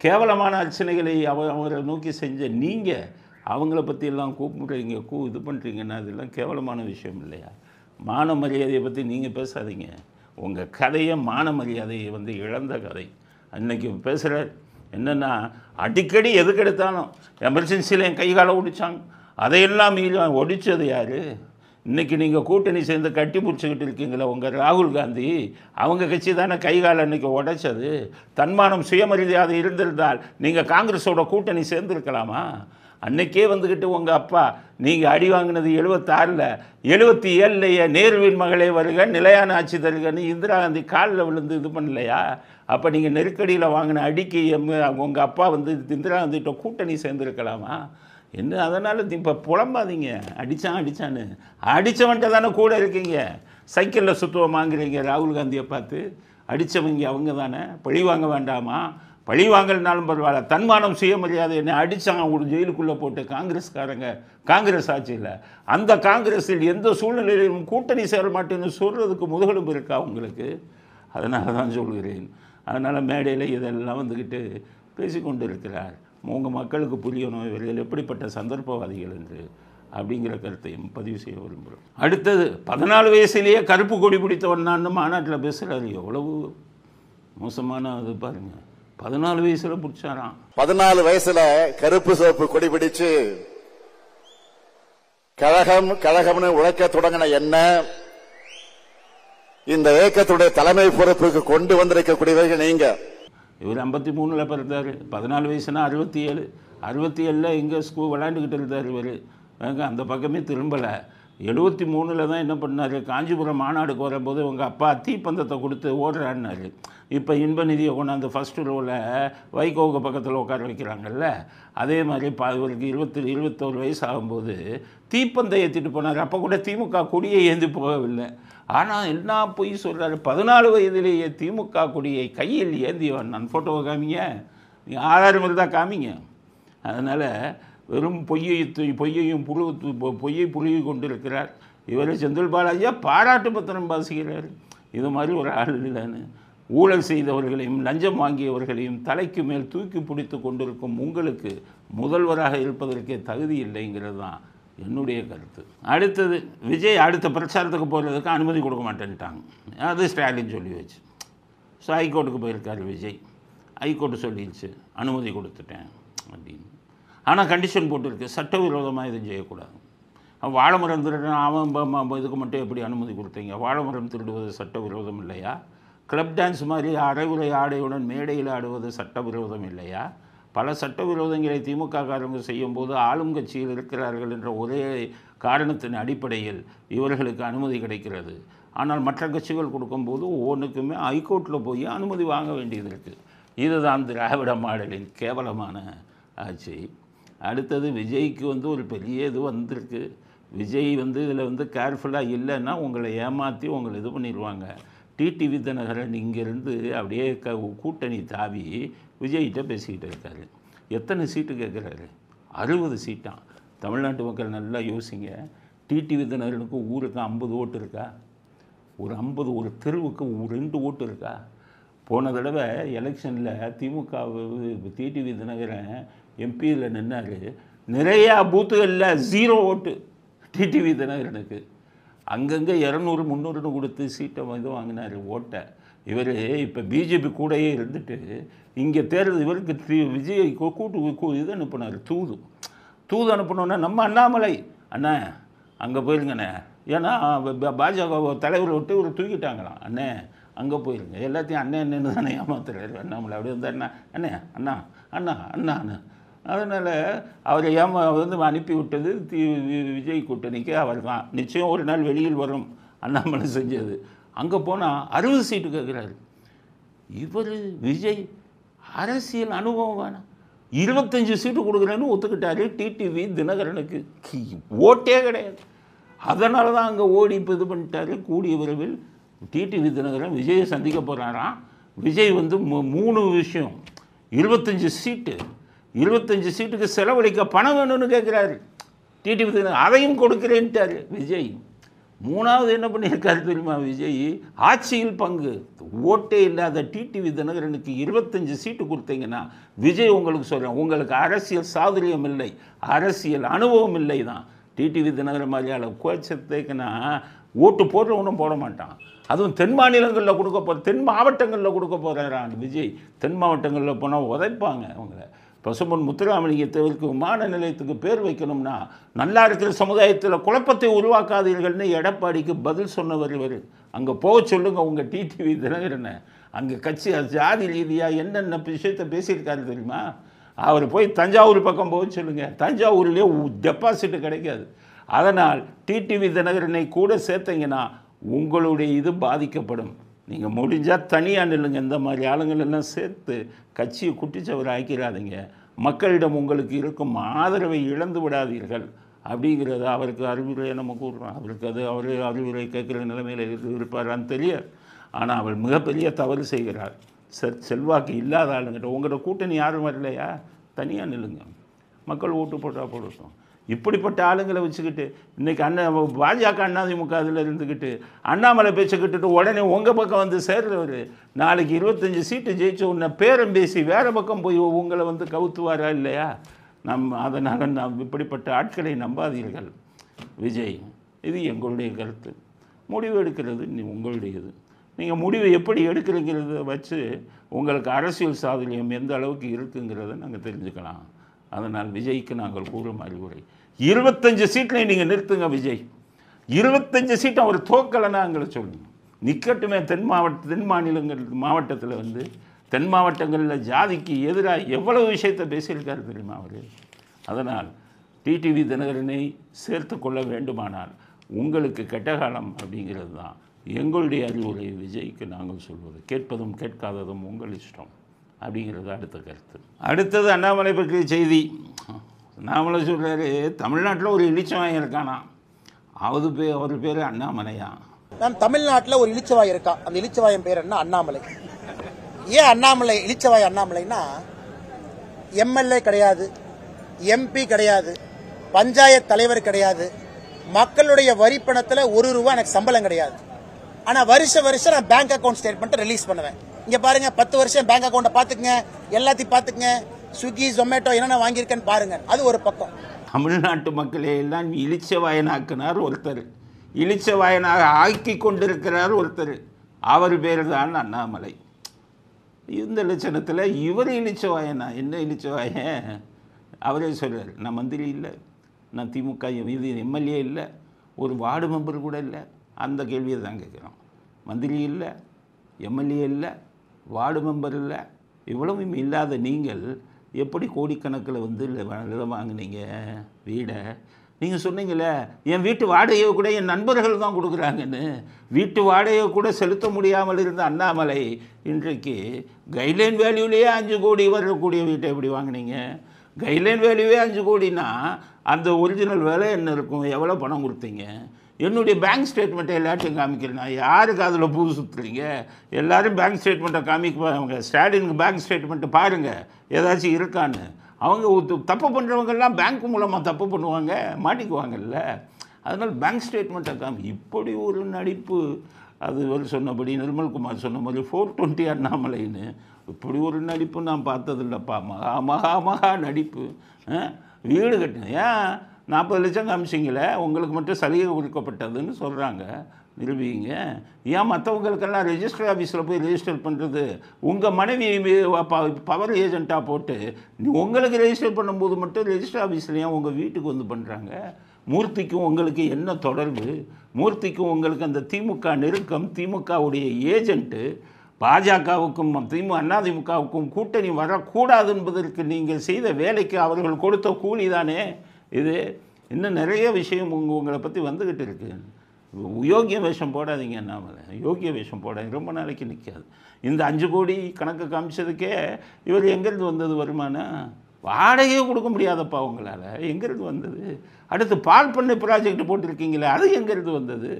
Speaker 1: கேவலமான அர்ச்சனைகளை அவரை நோக்கி செஞ்ச நீங்கள் அவங்கள பற்றியெல்லாம் கூப்பிடுறீங்க, இது பண்ணுறீங்கன்னா அதெல்லாம் கேவலமான விஷயம் இல்லையா? மான மரியாதையை பற்றி நீங்கள் பேசாதீங்க. உங்கள் கதையை மான மரியாதையை வந்து இழந்த கதை. அன்றைக்கி பேசுகிற என்னென்னா, அடிக்கடி எதுக்கு எடுத்தாலும் எமர்ஜென்சியில் என் கை காலை ஒடிச்சாங்க, அதையெல்லாம் மீறி ஒடிச்சது யார்? இன்றைக்கி நீங்கள் கூட்டணி சேர்ந்து கட்டி பிடிச்சிக்கிட்டு இருக்கீங்களே உங்கள் ராகுல் காந்தி, அவங்க கட்சி தானே கை காலை அன்றைக்கி உடைச்சது. தன்மானம் சுயமரியாதை இருந்திருந்தால் நீங்கள் காங்கிரஸோட கூட்டணி சேர்ந்துருக்கலாமா? அன்றைக்கே வந்துக்கிட்டு உங்கள் அப்பா நீங்கள் அடி வாங்கினது 76ல் 77லையே நேருவின் மகளே வருக நிலையான ஆட்சி தருகன்னு இந்திரா காந்தி காலில் விழுந்து இது பண்ணலையா? அப்போ நீங்கள் நெருக்கடியில் வாங்கின அடிக்கு உங்கள் அப்பா வந்து இந்திரா காந்திகிட்ட கூட்டணி சேர்ந்துருக்கலாமா? என்ன அதனால் இப்போ புலம்பாதீங்க. அடித்தான்னு அடித்தவன்ட்ட தானே கூட இருக்கீங்க. சைக்கிளில் சுற்றுவோம் வாங்குறீங்க ராகுல் காந்தியை பார்த்து. அடித்தவங்க அவங்க தானே. பழி வாங்க வேண்டாமா? பழி வாங்கலனாலும் பரவாயில்ல, தன்மானம் சுயமரியாதை என்ன அடித்தாங்க ஒரு ஜெயிலுக்குள்ளே போட்டு காங்கிரஸ்காரங்க. காங்கிரஸ் ஆட்சியில் அந்த காங்கிரஸில் எந்த சூழ்நிலையிலும் கூட்டணி சேர மாட்டேன்னு சொல்கிறதுக்கு முதுகெலும்பு இருக்கா உங்களுக்கு? அதனால தான் சொல்கிறேன். அதனால் மேடையில் இதெல்லாம் வந்துக்கிட்டு பேசிக்கொண்டு இருக்கிறார். உங்கள் மக்களுக்கு புரியணும் இவர்கள் எப்படிப்பட்ட சந்தர்ப்பவாதிகள் என்று அப்படிங்கிற கருத்தையும் பதிவு செய்ய விரும்புகிறோம். அடுத்தது 14 வயசுலேயே கருப்பு கொடி பிடித்தவன்னான்னு மாநாட்டில் பேசுகிறாரு. எவ்வளவு மோசமான அது பாருங்கள். 14 வயசில் பிடிச்சாராம். 14
Speaker 5: வயசுல கருப்பு சிவப்பு கொடி பிடிச்சு கழகம்னு உழைக்க தொடங்கின என்ன இந்த இயக்கத்துடைய தலைமை பொறுப்புக்கு கொண்டு வந்திருக்கக்கூடியவர்கள் நீங்க.
Speaker 1: இவர் 53ல் பிறந்தார். 14 வயசுனா 67. 67ல் எங்கே ஸ்கூல் விளையாண்டுக்கிட்டு இருந்தார் இவர். அந்த பக்கமே திரும்பலை. 73ல் தான் என்ன பண்ணார், காஞ்சிபுரம் மாநாடுக்கு வரும்போது உங்கள் அப்பா தீப்பந்தத்தை கொடுத்து ஓடுறான்னாரு. இப்போ இன்ப நிதியை கொண்டாந்து ஃபஸ்ட்டு ரோவில் வைகோவுக்கு பக்கத்தில் உட்கார வைக்கிறாங்கல்ல, அதே மாதிரி இவருக்கு 21 வயசு ஆகும்போது தீப்பந்தம் ஏற்றிட்டு போனார். அப்போ கூட திமுக கொடியை ஏந்தி போகவில்லை. ஆனால் என்ன பொய் சொல்கிறாரு, 14 வயதிலேயே திமுக கொடியை கையில் ஏந்தியவன். நான் ஃபோட்டோவை காமிங்க, நீங்கள் ஆதாரம் இருந்தால் காமிங்க. அதனால் வெறும் பொய்யை புழுகி கொண்டிருக்கிறார். இவர் செந்தில் பாலாஜியா பாராட்டு பத்திரம் வாசிக்கிறார். இது மாதிரி ஒரு ஆள் இல்லைன்னு ஊழல் செய்தவர்களையும் லஞ்சம் வாங்கியவர்களையும் தலைக்கு மேல் தூக்கி பிடித்து கொண்டிருக்கும் உங்களுக்கு முதல்வராக இருப்பதற்கே தகுதி இல்லைங்கிறது தான் என்னுடைய கருத்து. அடுத்தது விஜய் அடுத்த பிரச்சாரத்துக்கு போகிறதுக்கு அனுமதி கொடுக்க மாட்டேன்ட்டாங்க. அது ஸ்டாலின் சொல்லி வச்சு. ஸோ ஹைகோர்ட்டுக்கு போயிருக்காரு விஜய். ஹைகோர்ட்டு சொல்லிடுச்சு அனுமதி கொடுத்துட்டேன் அப்படின்னு. ஆனால் கண்டிஷன் போட்டிருக்கு, சட்டவிரோதமாக எதுவும் செய்யக்கூடாது. வாழைமரம் திருடுனா அவன் இதுக்கு மட்டும் எப்படி அனுமதி கொடுத்தீங்க? வாழைமரம் திருடுவது சட்டவிரோதம் இல்லையா? கிளப் டான்ஸ் மாதிரி அரைகுறை ஆடையுடன் மேடையில் ஆடுவது சட்டவிரோதம் இல்லையா? பல சட்டவிரோதங்களை திமுக காரங்க செய்யும்போது ஆளும் கட்சியில் இருக்கிறார்கள் என்ற ஒரே காரணத்தின் அடிப்படையில் இவர்களுக்கு அனுமதி கிடைக்கிறது. ஆனால் மற்ற கட்சிகள் கொடுக்கும்போது ஒவ்வொன்றுக்குமே ஹைகோர்ட்டில் போய் அனுமதி வாங்க வேண்டியது இருக்குது. இதுதான் திராவிட மாடலின் கேவலமான ஆட்சி. அடுத்தது விஜய்க்கு ஒரு பெரிய இது வந்திருக்கு. விஜய் இதில் கேர்ஃபுல்லாக இல்லைன்னா உங்களை ஏமாற்றி உங்களை இது பண்ணிடுவாங்க. டிடிவி தினகரன் இங்கேருந்து அப்படியே கூட்டணி தாவி விஜய்கிட்ட பேசிக்கிட்டு இருக்காரு. எத்தனை சீட்டு கேட்குறாரு? 60 சீட்டான். தமிழ்நாட்டு மக்கள் நல்லா யோசிங்க. டிடிவி தினகரனுக்கு ஊருக்கு 50 ஓட்டு இருக்கா? ஒரு 50 ஒரு தெருவுக்கு 2 ஓட்டு இருக்கா? போன தடவை எலெக்ஷனில் திமுக டிடிவி தினகரன் எம்பியில் நின்னார். நிறையா பூத்துகளில் 0 ஓட்டு டிடிவி தினகரனுக்கு. அங்கங்கே 200 300 கொடுத்து சீட்டை வாங்கினார் ஓட்டை. இவர் இப்போ பிஜேபி கூடயே இருந்துட்டு இங்கே தேர்தல் இவருக்கு விஜய் கூட்டு இது அனுப்பினார். தூது அனுப்பினோன்னா நம்ம அண்ணாமலை அண்ணா அங்கே போயிருங்கண்ணே, ஏன்னா பாஜக தலைவரை விட்டு இவர் தூக்கிட்டாங்களாம். அண்ணே அங்கே போயிருங்க, எல்லாத்தையும் அண்ணன் என்னன்னு தானே ஏமாத்துறாரு அண்ணாமலை. அப்படி வந்தாருண்ணா அண்ணே அண்ணா அண்ணா அண்ணான்னு. அதனால் அவரை அனுப்பி விட்டது விஜய் கூட்டணிக்கு. அவர் தான் நிச்சயம் ஒரு நாள் வெளியில் வரும் அண்ணாமலை செஞ்சது. அங்கே போனால் 60 சீட்டு கேட்குறாரு. இவர் விஜய் அரசியல் அனுபவம் வேணாம், 25 சீட்டு கொடுக்குறேன்னு ஒத்துக்கிட்டாரு. டிடிவி தினகரனுக்கு ஓட்டே கிடையாது. அதனால தான் அங்கே ஓடி இப்போ இது பண்ணிட்டாரு. கூடிய விரைவில் டிடிவி தினகரன் விஜயை சந்திக்க போகிறாராம். விஜய் 3 விஷயம், 25 சீட்டு, 25 சீட்டுக்கு செலவழிக்க பணம் வேணும்னு கேட்குறாரு டிடிவி தினகரன். அதையும் கொடுக்குறேன்ட்டார் விஜய். 3வது என்ன பண்ணியிருக்காரு தெரியுமா விஜய்? ஆட்சியில் பங்கு. ஓட்டே இல்லாத டிடிவி தினகரனுக்கு 25 சீட்டு கொடுத்தீங்கன்னா விஜய் உங்களுக்கு சொல்கிறேன், உங்களுக்கு அரசியல் சாதுரியம் இல்லை, அரசியல் அனுபவம் இல்லை தான். டிடிவி தினகரன் மாதிரியால் கோச்சத்தைக்குன்னா ஓட்டு போடுறவனும் போட மாட்டான். அதுவும் தென் மாநிலங்களில் கொடுக்க போகிற, தென் மாவட்டங்களில் கொடுக்க போகிறான் விஜய். தென் மாவட்டங்களில் போனால் உதைப்பாங்க அவங்கள. பசும்பொன் முத்துராமலிங்கத்திற்கு விமான நிலையத்துக்கு பேர் வைக்கணும்னா நல்லா இருக்கிற சமுதாயத்தில் குழப்பத்தை உருவாக்காதீர்கள்னு எடப்பாடிக்கு பதில் சொன்னவர் இவர். அங்கே போக சொல்லுங்கள் உங்கள் டிடிவி தினகரனை. அங்கே கட்சி ஜாதி ரீதியாக என்னென்ன விஷயத்தை பேசியிருக்காரு தெரியுமா? அவர் போய் தஞ்சாவூர் பக்கம் போக சொல்லுங்கள். தஞ்சாவூர்லேயே டெபாசிட்டு கிடைக்காது. அதனால் டிடிவி தினகரனை கூட சேர்த்தீங்கன்னா உங்களுடைய இது பாதிக்கப்படும். நீங்கள் முடிஞ்சால் தனியாக நில்லுங்க. இந்த மாதிரி ஆளுங்களெல்லாம் சேர்த்து கட்சியை குட்டிச்சவர் ஆக்கிறாதீங்க. மக்களிடம் உங்களுக்கு இருக்கும் ஆதரவை இழந்து விடாதீர்கள் அப்படிங்கிறத அவருக்கு அறிவுரை நம்ம கூறுறோம். அவருக்கு அவர் அறிவுரை கேட்குற நிலைமையில் இருப்பாரான்னு தெரியாது. ஆனால் அவர் மிகப்பெரிய தவறு செய்கிறார். செல்வாக்கு இல்லாத ஆளுங்கிட்ட உங்களோட கூட்டணி யாரும் வரலையா? தனியாக நில்லுங்க, மக்கள் ஓட்டு போட்டால் போடட்டும். இப்படிப்பட்ட ஆளுங்களை வச்சுக்கிட்டு இன்றைக்கி பாஜக அதிமுக அதில் இருந்துக்கிட்டு அண்ணாமலை பேச்சுக்கிட்டு உடனே உங்கள் பக்கம் சேர்றவர் நாளைக்கு 25 சீட்டு ஜெயிச்ச உடனே பேரம் பேசி வேறு பக்கம் போய் உங்களை கவுத்துவாரா இல்லையா? அதனால் இப்படிப்பட்ட ஆட்களை நம்பாதீர்கள் விஜய். இது எங்களுடைய கருத்து. முடிவு எடுக்கிறது உங்களுடையது. நீங்கள் முடிவு எப்படி எடுக்கிறீங்கிறத வச்சு உங்களுக்கு அரசியல் சாதுரியம் எந்த அளவுக்கு இருக்குங்கிறத நாங்கள் தெரிஞ்சுக்கலாம். அதனால் விஜய்க்கு நாங்கள் கூறும் அறிவுரை, 25 சீட்டில் நீங்கள் நிறுத்துங்க விஜய். 25 சீட்டை அவர் தோக்கலைன்னா எங்களை சொல்லுங்க, நிற்கட்டுமே. தென் மாவட்டத்தில் தென் மாவட்டங்களில் ஜாதிக்கு எதிராக எவ்வளவு விஷயத்தை பேசியிருக்காரு தெரியுமா அவர்? அதனால் டிடிவி தினகரனை சேர்த்து கொள்ள வேண்டுமானால் உங்களுக்கு கெட்ட காலம் அப்படிங்கிறது தான் எங்களுடைய அறிவுரை. விஜய்க்கு நாங்கள் சொல்வது, கேட்பதும் கேட்காததும் உங்கள் இஷ்டம் அப்படிங்கிறது அடுத்த கருத்து. அடுத்தது அண்ணாமலை பற்றிய செய்தி. அண்ணாமலை சொல்கிறாரு, தமிழ்நாட்டில் ஒரு இளிச்சவாயன் இருக்கானா, அவர் பேர் அண்ணாமலையா?
Speaker 6: மேம், தமிழ்நாட்டில் ஒரு இளிச்சவாய் இருக்கா. அந்த இளிச்சவாயன் பேர் என்ன? அண்ணாமலை. ஏன் அண்ணாமலை இளிச்சவாய் அண்ணாமலைன்னா, எம்எல்ஏ கிடையாது, எம்பி கிடையாது, பஞ்சாயத்து தலைவர் கிடையாது, மக்களுடைய வரி பணத்தில் ₹1 எனக்கு சம்பளம் கிடையாது. ஆனால் வருஷம் நான் பேங்க் அக்கௌண்ட் ஸ்டேட்மெண்ட் ரிலீஸ் பண்ணுவேன். இங்க பாருங்க 10 வருஷம் பேங்க் அக்கௌண்ட்டை பாத்துக்கங்க, எல்லாத்தையும் பாத்துக்கங்க, ஸ்விக்கி ஜொமேட்டோ என்னென்ன வாங்கியிருக்கேன்னு பாருங்க. அது ஒரு பக்கம்.
Speaker 1: தமிழ்நாட்டு மக்களை எல்லாம் இளிச்சவாயனாக்கினார் ஒருத்தர், இளிச்சவாயனாக ஆக்கி கொண்டிருக்கிறார் ஒருத்தர். அவர் பேர் தான் அண்ணாமலை. இந்த லட்சணத்தில் இவர் இளிச்சவாயனா? என்ன இளிச்சவாயன்? அவரே சொல்கிறார், நான் மந்திரி இல்லை, நான் திமுக இது எம்எல்ஏ இல்லை, ஒரு வார்டு மெம்பர் கூட இல்லை. அந்த கேள்வியை தான் கேட்குறோம். மந்திரி இல்லை, எம்எல்ஏ இல்லை, வார்டு மெம்பர் இல்லை, இவ்வளவும் இல்லாத நீங்கள் எப்படி கோடிக்கணக்கில் வந்து இதை வாங்கினீங்க வீடை? நீங்கள் சொன்னீங்களே என் வீட்டு வாடகையை கூட என் நண்பர்கள் தான் கொடுக்குறாங்கன்னு. வீட்டு வாடகையை கூட செலுத்த முடியாமல் இருந்த அண்ணாமலை இன்றைக்கு கைட்லைன் வேல்யூலேயே 5 கோடி வரக்கூடிய வீட்டை எப்படி வாங்கினீங்க? கைட்லைன் வேல்யூவே 5 கோடினா அந்த ஒரிஜினல் விலை என்ன இருக்கும்? எவ்வளோ பணம் கொடுத்தீங்க? என்னுடைய பேங்க் ஸ்டேட்மெண்ட்டை எல்லாத்தையும் காமிக்கிறேன். நான் யாருக்கு அதில் பூ சுற்றுறீங்க? எல்லோரும் பேங்க் ஸ்டேட்மெண்ட்டை காமிக்க. ஸ்டாலினுக்கு பேங்க் ஸ்டேட்மெண்ட்டை பாருங்கள் ஏதாச்சும் இருக்கான்னு. அவங்க தப்பு பண்ணுறவங்கெல்லாம் பேங்க் மூலமாக தப்பு பண்ணுவாங்க, மாட்டிக்குவாங்கல்ல. அதனால் பேங்க் ஸ்டேட்மெண்ட்டை இப்படி ஒரு நடிப்பு. அது ஒரு சொன்னபடி நிர்மல்குமார் சொன்ன மாதிரி 420 அண்ணாமலைன்னு இப்படி ஒரு நடிப்பு நான் பார்த்ததில்லப்பா. மகா நடிப்பு. வீடு கட்டினேன், ஏன் 40 லட்சம் காமிச்சிங்களே, உங்களுக்கு மட்டும் சலுகை கொடுக்கப்பட்டதுன்னு சொல்கிறாங்க. நிரூபிங்க. ஏன் மற்றவங்களுக்கெல்லாம் ரெஜிஸ்டர் ஆஃபீஸில் போய் ரெஜிஸ்டர் பண்ணுறது? உங்கள் மனைவி பவர் ஏஜெண்ட்டாக போட்டு உங்களுக்கு ரெஜிஸ்டர் பண்ணும்போது மட்டும் ரெஜிஸ்டர் ஆஃபீஸில் ஏன் உங்கள் வீட்டுக்கு வந்து பண்ணுறாங்க? மூர்த்திக்கும் உங்களுக்கு என்ன தொடர்பு? மூர்த்திக்கும் உங்களுக்கு அந்த திமுக நெருக்கம், திமுகவுடைய ஏஜெண்ட்டு, பாஜகவுக்கும் அதிமுகவுக்கும் கூட்டணி வரக்கூடாது என்பதற்கு நீங்கள் செய்த வேலைக்கு அவர்கள் கொடுத்த கூலி தானே இது. இன்னும் நிறைய விஷயம் உங்களை பற்றி வந்துக்கிட்டு இருக்கு. யோகிய வேஷம் போடாதீங்க அண்ணாமலை, யோகிய வேஷம் போடாதீங்க, ரொம்ப நாளைக்கு நிற்காது. இந்த 5 கோடி கணக்கு காமிச்சதுக்கே இவர் எங்கேருந்து வந்தது வருமானம்? வாடகையே கொடுக்க முடியாதப்பா உங்களால், எங்கேருந்து வந்தது? அடுத்து பால் பண்ணை ப்ராஜெக்ட் போட்டிருக்கீங்களே, அது எங்கேருந்து வந்தது?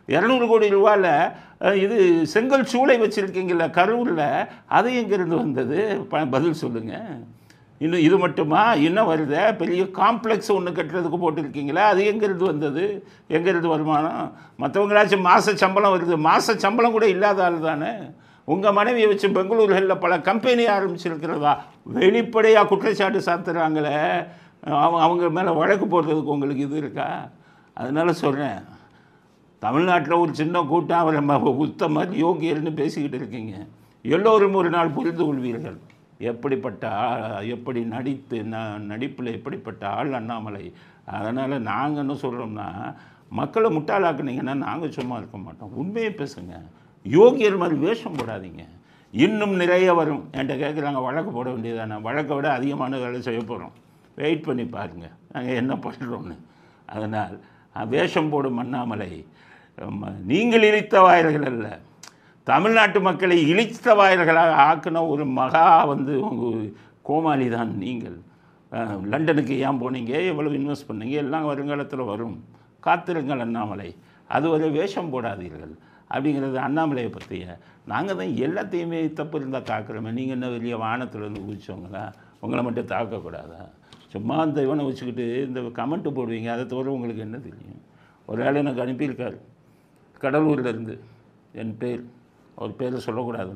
Speaker 1: 200 கோடி ரூபாயில் இது செங்கல் சூளை வச்சுருக்கீங்கள கரூரில், அது எங்கேருந்து வந்தது? பதில் சொல்லுங்கள். இன்னும் இது மட்டுமா? இன்னும் வருது, பெரிய காம்ப்ளெக்ஸ் ஒன்று கட்டுறதுக்கு போட்டிருக்கீங்களா, அது எங்கேருந்து வந்தது? எங்கேருந்து வருமானம்? மற்றவங்களாச்சும் மாத சம்பளம் வருது, மாத சம்பளம் கூட இல்லாத ஆள் தானே. உங்கள் மனைவியை வச்சு பெங்களூர்களில் பல கம்பெனி ஆரம்பிச்சிருக்கிறதா வெளிப்படையாக குற்றச்சாட்டு சாத்துறாங்களே, அவங்க மேலே வழக்கு போடுறதுக்கு உங்களுக்கு இது இருக்கா? அதனால் சொல்கிறேன், தமிழ்நாட்டில் ஒரு சின்ன கூட்டம் அவரை உத்தமர் யோகியர்னு பேசிக்கிட்டு இருக்கீங்க. எல்லோரும் ஒரு நாள் புரிந்து கொள்வீர்கள் எப்படிப்பட்ட எப்படி நடிப்பில் எப்படிப்பட்ட ஆள் அண்ணாமலை. அதனால் நாங்கள் என்ன சொல்கிறோம்னா, மக்களை முட்டாளாக்குனீங்கன்னா நாங்கள் சும்மா இருக்க மாட்டோம். உண்மையை பேசுங்க, யோகியர் மாதிரி வேஷம் போடாதீங்க. இன்னும் நிறைய வரும். என்கிட்ட கேட்குறாங்க வழக்கு போட வேண்டியதானே? வழக்கை விட அதிகமான வேலை செய்ய போகிறோம், வெயிட் பண்ணி பாருங்கள் நாங்கள் என்ன பண்ணுறோன்னு. அதனால் வேஷம் போடும் அண்ணாமலை நீங்கள் இழித்த வாயர்கள் அல்ல, தமிழ்நாட்டு மக்களை இழித்த வாயர்களாக ஆக்கின ஒரு மகா கோமாளி தான் நீங்கள். லண்டனுக்கு ஏன் போனீங்க, எவ்வளோ இன்வெஸ்ட் பண்ணீங்க, எல்லாம் வருங்காலத்தில் வரும், காத்திருங்கள் அண்ணாமலை. அது ஒரு வேஷம் போடாதீர்கள் அப்படிங்கிறது அண்ணாமலையை பற்றிய. நாங்கள் தான் எல்லாத்தையுமே தப்பு இருந்தால் தாக்குறோமே, நீங்கள் என்ன வெளியே வானத்துலேருந்து குதிச்சவங்களா? உங்களை மட்டும் தாக்கக்கூடாதா? சும்மா அந்த இவனை வச்சுக்கிட்டு இந்த கமெண்ட்டு போடுவீங்க, அதை தவிர உங்களுக்கு என்ன தெரியும்? ஒரு ஆள் எனக்கு அனுப்பியிருக்கார் கடலூர்லேருந்து, என் பேர், அவர் பேரை சொல்லக்கூடாது.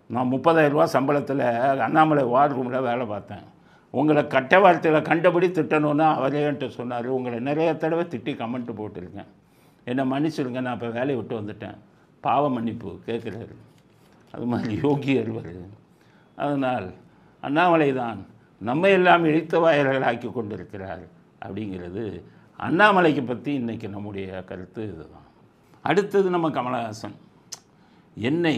Speaker 1: நான் 30,000 ரூபா சம்பளத்தில் அண்ணாமலை வார் ரூமில் வேலை பார்த்தேன். உங்களை கட்ட வார்த்தையில் கண்டபடி திட்டணும்னா அவரே என்கிட்ட சொன்னார். உங்களை நிறைய தடவை திட்டி கமெண்ட்டு போட்டிருக்கேன், என்னை மன்னிச்சிருங்க, நான் இப்போ வேலையை விட்டு வந்துட்டேன், பாவ மன்னிப்பு கேட்குறாரு. அது மாதிரி யோகி அறுவர். அதனால் அண்ணாமலை தான் நம்ம எல்லாம் இழித்த வாயர்களாக்கி கொண்டிருக்கிறார் அப்படிங்கிறது அண்ணாமலைக்கு பற்றி இன்றைக்கி நம்முடைய கருத்து இதுதான். அடுத்தது நம்ம கமலஹாசன். என்னை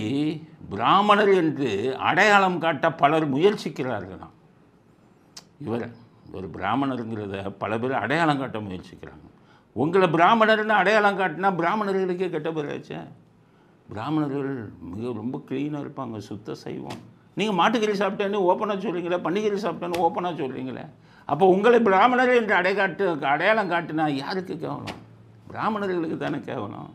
Speaker 1: பிராமணர் என்று அடையாளம் காட்ட பலர் முயற்சிக்கிறார்களாம். இவர் ஒரு பிராமணருங்கிறத பல பேர் அடையாளம் காட்ட முயற்சிக்கிறாங்க. உங்களை பிராமணர்னு அடையாளம் காட்டினா பிராமணர்களுக்கே கெட்ட பேராச்சே. பிராமணர்கள் ரொம்ப க்ளீனாக இருப்பாங்க, சுத்த சைவம். நீங்கள் மாட்டுக்கறி சாப்பிட்டேன்னு ஓப்பனாக சொல்கிறீங்களே, பன்னிக்கறி சாப்பிட்டேன்னு ஓப்பனாக சொல்கிறீங்களே. அப்போ உங்களை பிராமணர் என்று அடையாளம் காட்டினா யாருக்கு கேவலம்? பிராமணர்களுக்கு தானே கேவலம்.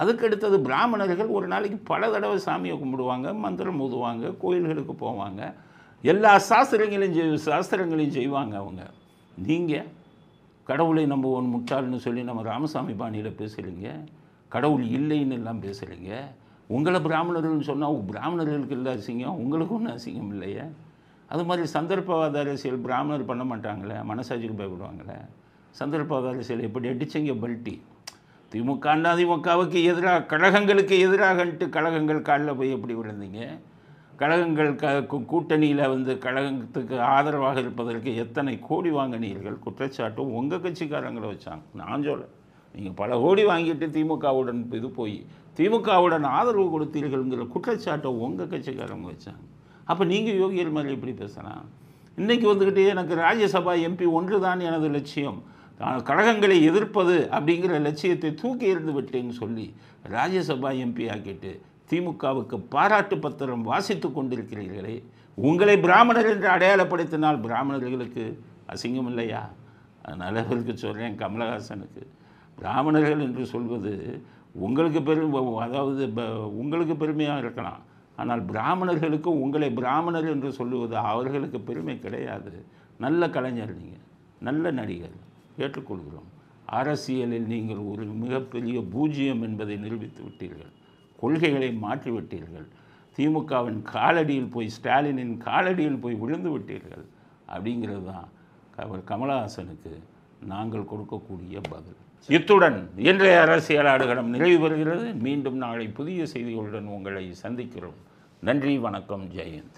Speaker 1: அதுக்கடுத்தது பிராமணர்கள் ஒரு நாளைக்கு பல தடவை சாமியை கும்பிடுவாங்க, மந்திரம் ஊதுவாங்க, கோயில்களுக்கு போவாங்க, எல்லா சாஸ்திரங்களையும் செய்வாங்க அவங்க. நீங்கள் கடவுளை நம்ம முட்டாள்னு சொல்லி நம்ம ராமசாமி பாணியில் பேசுகிறீங்க, கடவுள் இல்லைன்னு எல்லாம் பேசுகிறீங்க. உங்களை பிராமணர்கள்னு சொன்னால் பிராமணர்களுக்கு இல்லை அசிங்கம், உங்களுக்கு ஒன்றும் அசிங்கம் இல்லையே. அது மாதிரி சந்தர்ப்பவாத அரசியல் பிராமணர் பண்ண மாட்டாங்களே, மனசாட்சிக்கு பயப்படுவாங்களே. சந்தர்ப்பவாத அரசியல் எப்படி அடிச்சங்க பல்ட்டி. திமுக அதிமுகவுக்கு எதிராக கழகங்களுக்கு எதிராகன்ட்டு கழகங்கள் காலில் போய் எப்படி விழுந்தீங்க? கழகங்கள் கூட்டணியில் வந்து கழகத்துக்கு ஆதரவாக இருப்பதற்கு எத்தனை கோடி வாங்கினீர்கள்? குற்றச்சாட்டும் உங்கள் கட்சிக்காரங்களை வச்சாங்க. நான் சொல்ல, நீங்கள் பல கோடி வாங்கிட்டு திமுகவுடன் இது போய் திமுகவுடன் ஆதரவு கொடுத்தீர்கள்ங்கிற குற்றச்சாட்டை உங்கள் கட்சிக்காரங்க வச்சாங்க. அப்போ நீங்கள் யோகியல் மாதிரி எப்படி பேசலாம்? இன்றைக்கி வந்துக்கிட்டே எனக்கு ராஜ்யசபா எம்பி ஒன்று தான் எனது லட்சியம், கழகங்களை எதிர்ப்பது அப்படிங்கிற லட்சியத்தை தூக்கி எறிந்து விட்டேன்னு சொல்லி ராஜ்யசபா எம்பி ஆக்கிட்டு திமுகவுக்கு பாராட்டு பத்திரம் வாசித்து கொண்டிருக்கிறீர்களே. உங்களை பிராமணர் என்று அடையாளப்படுத்தினால் பிராமணர்களுக்கு அசிங்கம் இல்லையா? அதனால் அவருக்கு சொல்கிறேன், கமலஹாசனுக்கு, பிராமணர்கள் என்று சொல்வது உங்களுக்கு அதாவது உங்களுக்கு பெருமையாக இருக்கலாம், ஆனால் பிராமணர்களுக்கு உங்களை பிராமணர் என்று சொல்லுவது அவர்களுக்கு பெருமை கிடையாது. நல்ல கலைஞர் நீங்கள், நல்ல நடிகர், ஏற்றுக்கொள்கிறோம். அரசியலில் நீங்கள் ஒரு மிகப்பெரிய பூஜ்ஜியம் என்பதை நிரூபித்து விட்டீர்கள். கொள்கைகளை மாற்றிவிட்டீர்கள். திமுகவின் காலடியில் போய், ஸ்டாலினின் காலடியில் போய் விழுந்து விட்டீர்கள். அப்படிங்கிறது தான் அவர் கமலஹாசனுக்கு நாங்கள் கொடுக்கக்கூடிய பதில். இத்துடன் இன்றைய அரசியல் ஆடுகளம் நிறைவு பெறுகிறது. மீண்டும் நாளை புதிய செய்திகளுடன் உங்களை சந்திக்கிறோம். நன்றி, வணக்கம், ஜெயந்த்.